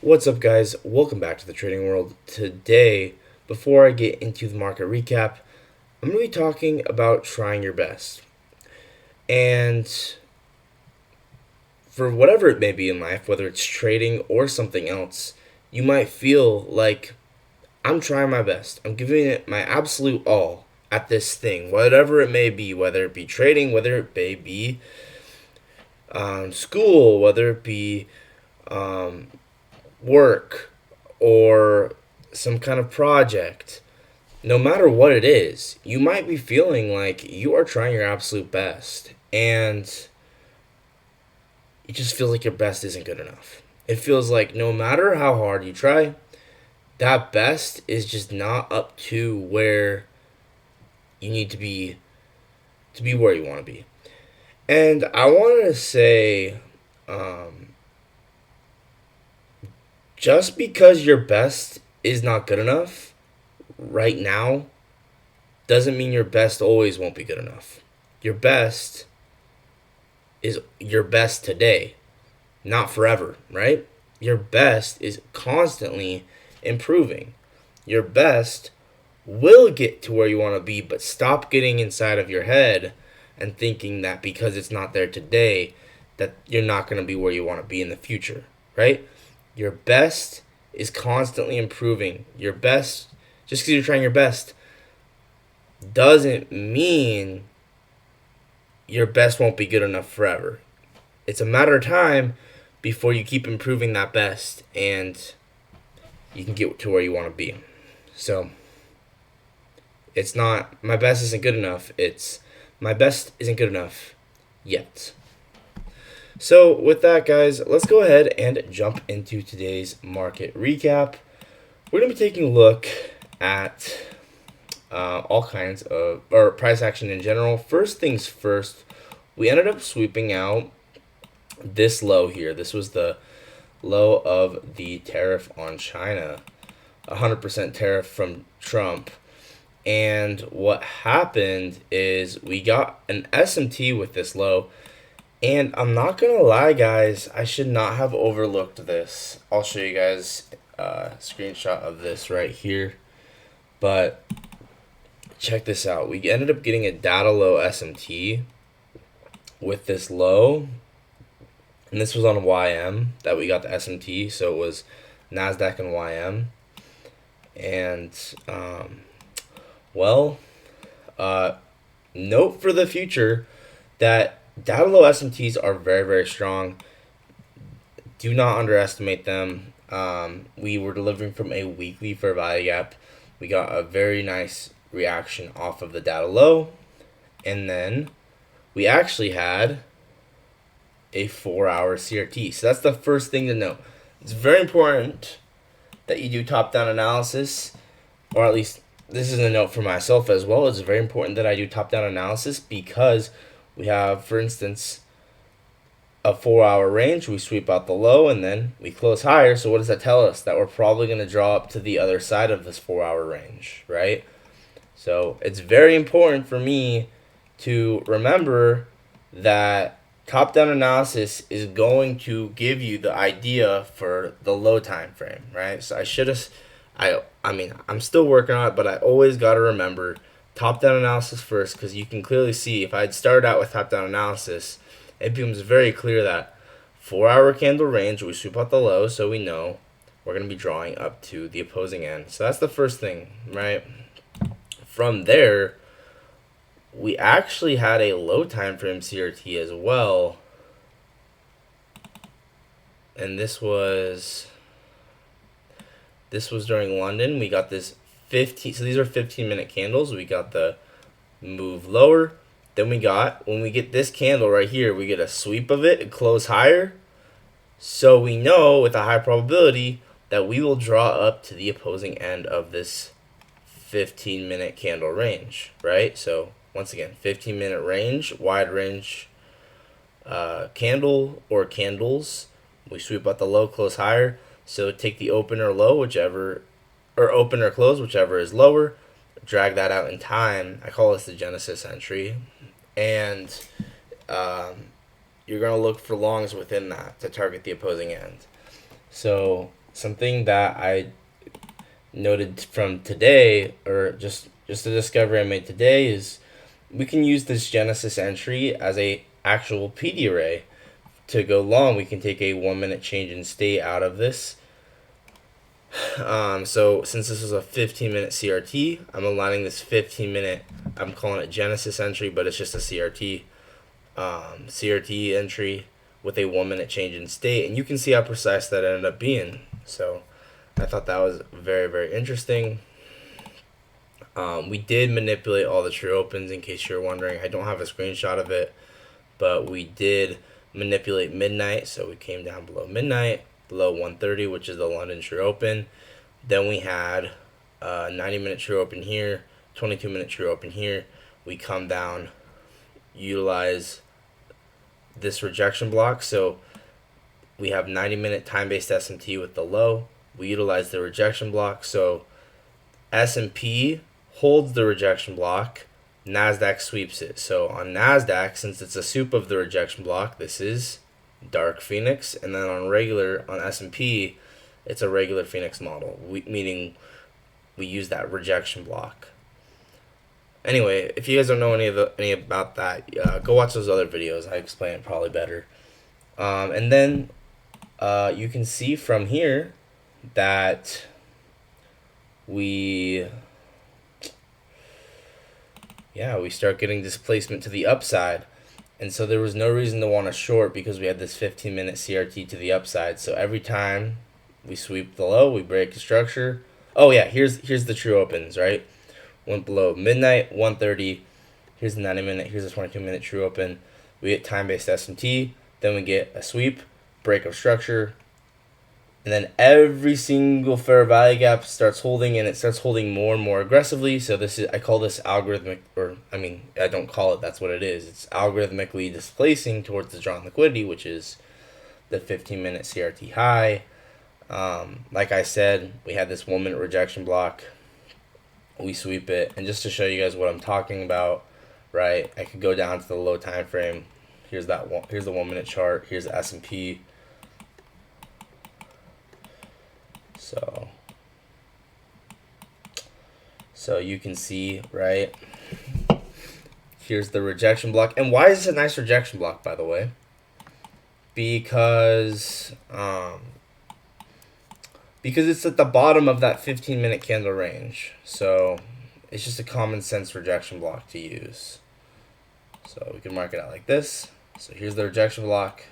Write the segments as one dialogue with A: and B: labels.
A: What's up, guys? Welcome back to the trading world. Today, before I get into the market recap, I'm going to be talking about trying your best. And for whatever it may be in life, whether it's trading or something else, you might feel like I'm trying my best. I'm giving it my absolute all at this thing, whatever it may be, whether it be trading, whether it may be school, whether it be um, work or some kind of project. No matter what it is, you might be feeling like you are trying your absolute best and it just feels like your best isn't good enough. It feels like no matter how hard you try, that best is just not up to where you need to be where you want to be. And I wanted to say, um, just because your best is not good enough right now doesn't mean your best always won't be good enough. Your best is your best today, not forever, right? Your best is constantly improving. Your best will get to where you want to be, but stop getting inside of your head and thinking that because it's not there today, that you're not going to be where you want to be in the future, right? Your best is constantly improving. Your best, just because you're trying your best, doesn't mean your best won't be good enough forever. It's a matter of time before you keep improving that best and you can get to where you want to be. So it's not my best isn't good enough. It's my best isn't good enough yet. So with that, guys, let's go ahead and jump into today's market recap. We're going to be taking a look at all kinds of, or price action in general. First things first, we ended up sweeping out this low here. This was the low of the tariff on China, 100% tariff from Trump. And what happened is we got an SMT with this low. And I'm not going to lie, guys, I should not have overlooked this. I'll show you guys a screenshot of this right here. But check this out. We ended up getting a data low SMT with this low. And this was on YM that we got the SMT. So it was NASDAQ and YM. And, note for the future that data low SMTs are very, very strong. Do not underestimate them. We were delivering from a weekly fair value gap. We got a very nice reaction off of the data low. And then we actually had a 4-hour CRT. So that's the first thing to note. It's very important that you do top-down analysis, or at least this is a note for myself as well. It's very important that I do top-down analysis because we have, for instance, a 4-hour range. We sweep out the low and then we close higher. So what does that tell us? That we're probably going to draw up to the other side of this 4-hour range, right? So it's very important for me to remember that top-down analysis is going to give you the idea for the low time frame, right? So I'm still working on it, but I always got to remember top-down analysis first, because you can clearly see if I had started out with top-down analysis, it becomes very clear that 4-hour candle range, we sweep out the low, so we know we're going to be drawing up to the opposing end. So that's the first thing, right? From there, we actually had a low time frame CRT as well. And this was during London. We got this 15, so these are 15-minute candles. We got the move lower. Then when we get this candle right here, we get a sweep of it and close higher. So we know with a high probability that we will draw up to the opposing end of this 15-minute candle range, right? So once again, 15-minute range, wide range candle or candles. We sweep out the low, close higher. So take the open or low, whichever, or open or close, whichever is lower. Drag that out in time. I call this the Genesis entry. And you're going to look for longs within that to target the opposing end. So something that I noted from today, or just a discovery I made today, is we can use this Genesis entry as a actual PD array to go long. We can take a 1 minute change in state out of this. So since this is a 15-minute CRT, I'm aligning this 15-minute. I'm calling it Genesis entry, but it's just a CRT entry with a 1 minute change in state, and you can see how precise that ended up being. So I thought that was very, very interesting. We did manipulate all the true opens, in case you're wondering. I don't have a screenshot of it, but we did manipulate midnight. So we came down below midnight, below 130, which is the London true open. Then we had 90-minute true open here, 22-minute true open here. We come down, utilize this rejection block. So we have 90-minute time-based SMT with the low. We utilize the rejection block. So S&P holds the rejection block, NASDAQ sweeps it. So on NASDAQ, since it's a soup of the rejection block, this is dark Phoenix. And then on S&P, it's a regular Phoenix model, meaning we use that rejection block. Anyway, if you guys don't know any about that, go watch those other videos. I explain it probably better. And then you can see from here that we start getting displacement to the upside. And so there was no reason to want to short because we had this 15-minute CRT to the upside. So every time we sweep the low, we break the structure. Oh yeah, here's the true opens, right? Went below midnight, 130. Here's the 90-minute, here's the 22-minute true open. We get time-based SMT, then we get a sweep, break of structure, and then every single fair value gap starts holding, and it starts holding more and more aggressively. So I call this algorithmic, I don't call it, that's what it is. It's algorithmically displacing towards the drawn liquidity, which is the 15-minute CRT high. Like I said, we had this 1 minute rejection block. We sweep it, and just to show you guys what I'm talking about, right? I could go down to the low time frame. Here's the 1 minute chart. Here's the S&P. So you can see, right? Here's the rejection block. And why is this a nice rejection block, by the way? Because it's at the bottom of that 15-minute candle range. So it's just a common sense rejection block to use. So we can mark it out like this. So here's the rejection block.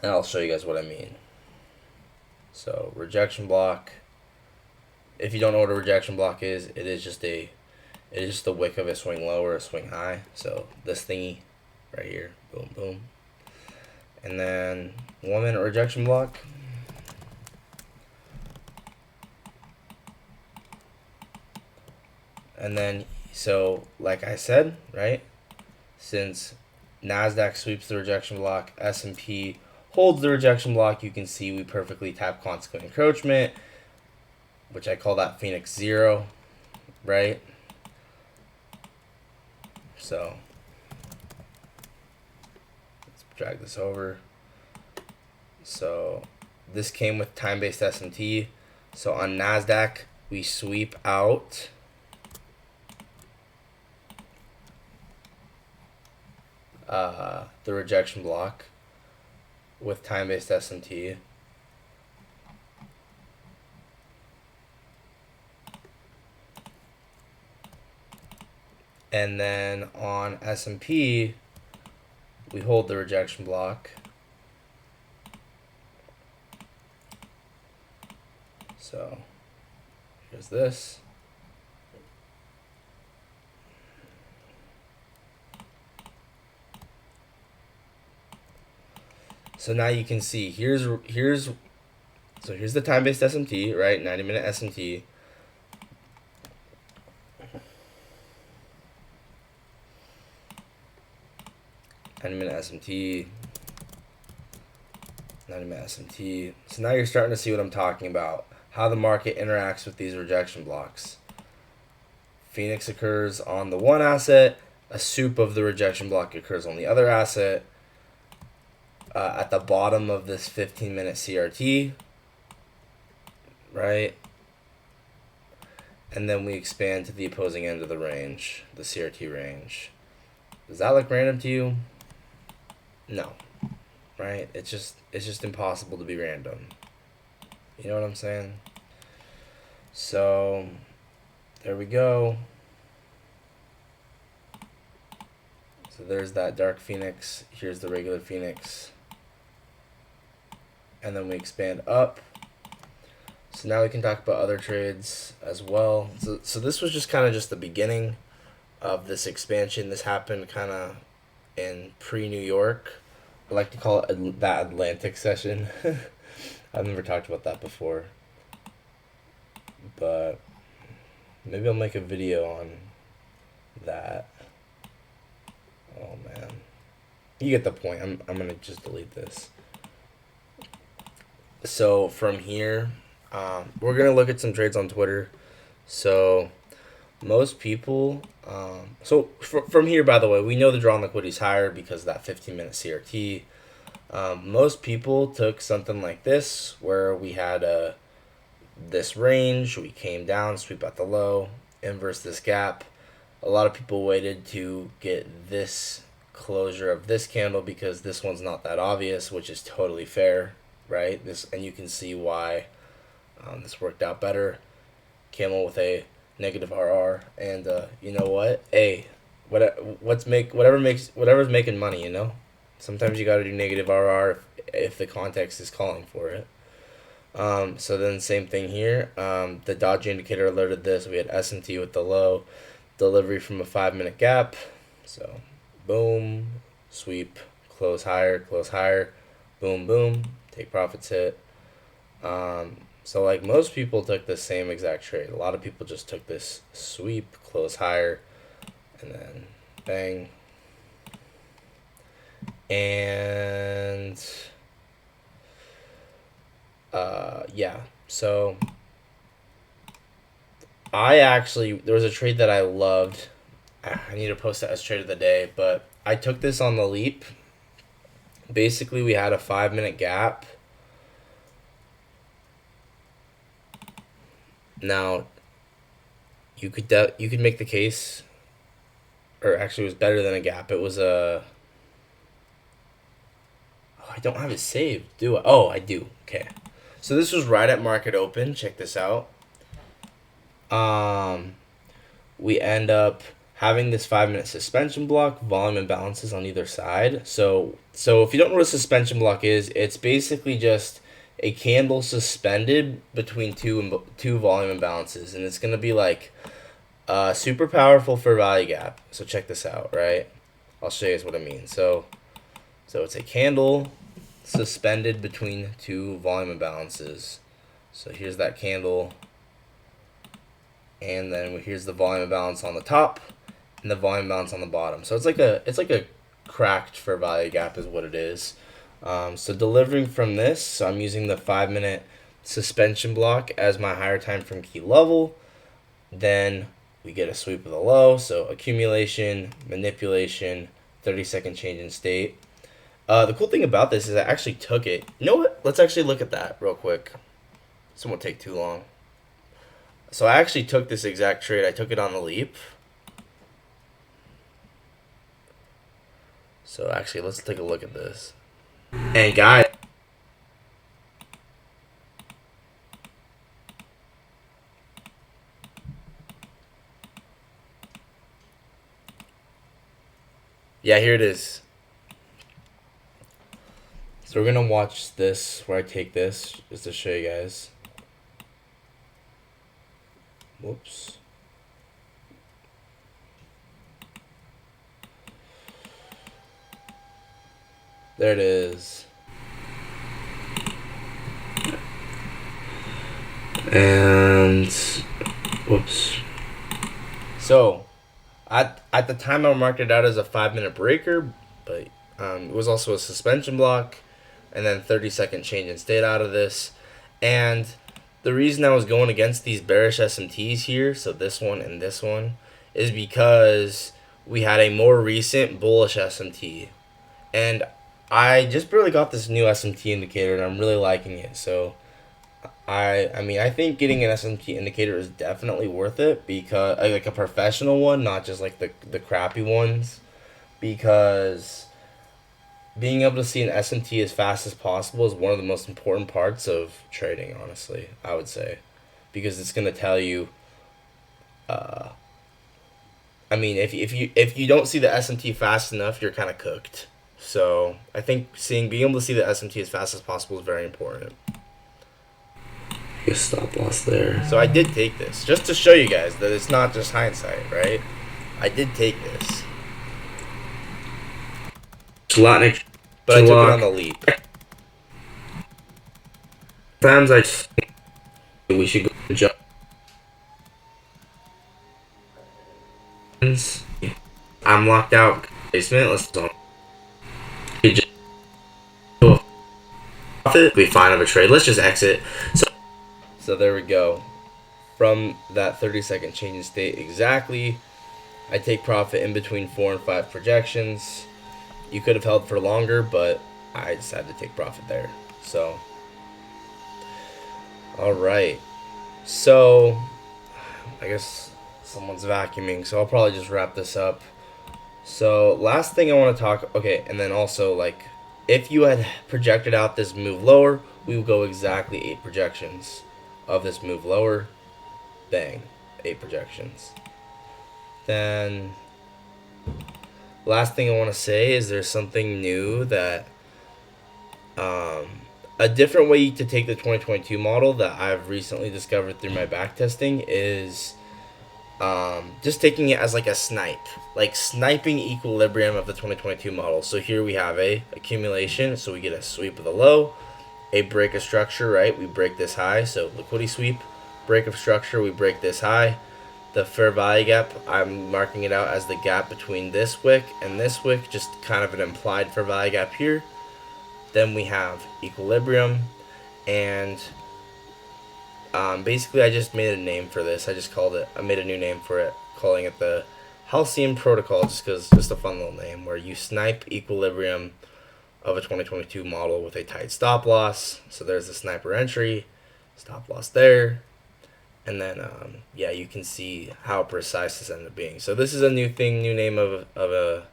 A: And I'll show you guys what I mean. So rejection block. If you don't know what a rejection block is, it is just the wick of a swing low or a swing high. So this thingy right here, boom, boom. And then 1 minute rejection block. And then, so like I said, right, since NASDAQ sweeps the rejection block, S&P holds the rejection block, you can see we perfectly tap consequent encroachment, which I call that Phoenix 0, right? So let's drag this over. So this came with time-based SMT. So on NASDAQ, we sweep out the rejection block with time-based SMT. And then on S&P, we hold the rejection block. So here's this. So now you can see here's the time-based SMT, right? 90-minute SMT. SMT. 90-minute SMT. So now you're starting to see what I'm talking about. How the market interacts with these rejection blocks. Phoenix occurs on the one asset. A soup of the rejection block occurs on the other asset. at the bottom of this 15-minute CRT, right? And then we expand to the opposing end of the range, the CRT range. Does that look random to you? No, right? It's just impossible to be random. You know what I'm saying? So there we go. So there's that dark phoenix. Here's the regular phoenix. And then we expand up. So now we can talk about other trades as well. So this was just kind of just the beginning of this expansion. This happened kind of in pre-New York. I like to call it that Atlantic session. I've never talked about that before. But maybe I'll make a video on that. Oh man. You get the point. I'm going to just delete this. So from here, we're going to look at some trades on Twitter. So most people, from here, by the way, we know the drawn liquidity is higher because of that 15-minute CRT. Most people took something like this, where we had this range, we came down, sweep at the low, inverse this gap. A lot of people waited to get this closure of this candle because this one's not that obvious, which is totally fair, right? And you can see why this worked out better. Camel with a negative RR, and you know what? Hey, whatever's making money, you know. Sometimes you got to do negative RR if the context is calling for it. So then same thing here. The Dodge indicator alerted this. We had S&T with the low delivery from a 5-minute gap. So boom, sweep, close higher, boom, boom, take profits hit. So like most people took the same exact trade. A lot of people just took this sweep, close higher, and then bang. And yeah, so there was a trade that I loved. I need to post that as trade of the day, but I took this on the leap. Basically, we had a 5-minute gap. Now, you could make the case, or actually it was better than a gap. It was a... Oh, I don't have it saved, do I? Oh, I do. Okay. So this was right at market open. Check this out. We end up having this 5-minute suspension block, volume imbalances on either side. So if you don't know what a suspension block is, it's basically just a candle suspended between two volume imbalances, and it's gonna be like super powerful for value gap. So check this out, right? I'll show you what I mean. So it's a candle suspended between two volume imbalances. So here's that candle, and then here's the volume imbalance on the top and the volume imbalance on the bottom. So it's like a cracked for value gap is what it is. So delivering from this, so I'm using the 5-minute suspension block as my higher time frame key level. Then we get a sweep of the low, so accumulation, manipulation, 30-second change in state. The cool thing about this is I actually took it. You know what? Let's actually look at that real quick. This won't take too long. So I actually took this exact trade. I took it on the leap. So actually, let's take a look at this. And guys, yeah, here it is. So we're gonna watch this where I take this just to show you guys. Whoops. There it is. And whoops. So at the time I marked it out as a 5-minute breaker, but it was also a suspension block, and then 30-second change in state out of this. And the reason I was going against these bearish SMTs here, so this one and this one, is because we had a more recent bullish SMT. And I just barely got this new SMT indicator and I'm really liking it. So I mean I think getting an SMT indicator is definitely worth it because like a professional one, not just like the crappy ones, because being able to see an SMT as fast as possible is one of the most important parts of trading, honestly, I would say, because it's going to tell you I mean, if you don't see the SMT fast enough, you're kind of cooked. So I think being able to see the SMT as fast as possible is very important.
B: Good stop loss there.
A: So I did take this just to show you guys that it's not just hindsight, right? I did take this,
B: Zlotnick.
A: but I took it on the leap.
B: Sometimes I just think we should go to jump. I'm locked out. Basement. Let's go. Just profit. We find of a trade. Let's just exit.
A: So there we go. From that 30-second change in state exactly, I take profit in between 4 and 5 projections. You could have held for longer, but I decided to take profit there. So, all right. So, I guess someone's vacuuming, so I'll probably just wrap this up. So, last thing I want to talk, okay, and then also, like, if you had projected out this move lower, we would go exactly 8 projections of this move lower. Bang, 8 projections. Then, last thing I want to say is there's something new that, a different way to take the 2022 model that I've recently discovered through my backtesting is just taking it as like a snipe, like sniping equilibrium of the 2022 model. So here we have a accumulation, so we get a sweep of the low, a break of structure, right? We break this high, so liquidity sweep, break of structure, we break this high. The fair value gap, I'm marking it out as the gap between this wick and this wick, just kind of an implied fair value gap here. Then we have equilibrium, and basically I just made a name for this. I made a new name for it, calling it the Halcyon Protocol, just a fun little name, where you snipe equilibrium of a 2022 model with a tight stop loss. So there's the sniper entry, stop loss there, and then yeah, you can see how precise this ended up being. So this is a new name of a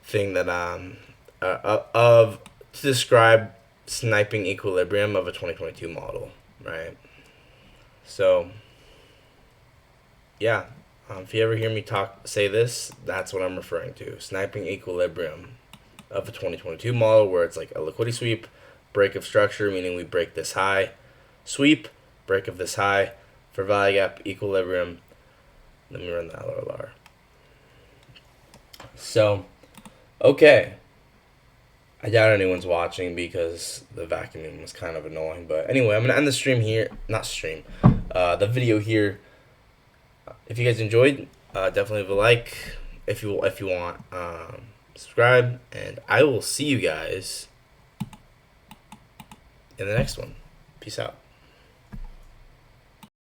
A: thing that to describe sniping equilibrium of a 2022 model, right? So yeah, if you ever hear me say this, that's what I'm referring to: sniping equilibrium of a 2022 model, where it's like a liquidity sweep, break of structure, meaning we break this high, sweep, break of this high, for value gap, equilibrium. Let me run the LRLR. So, okay. I doubt anyone's watching because the vacuuming was kind of annoying. But anyway, I'm going to end the stream here. Not stream. The video here. If you guys enjoyed, definitely leave a like. If you want, subscribe. And I will see you guys in the next one. Peace out.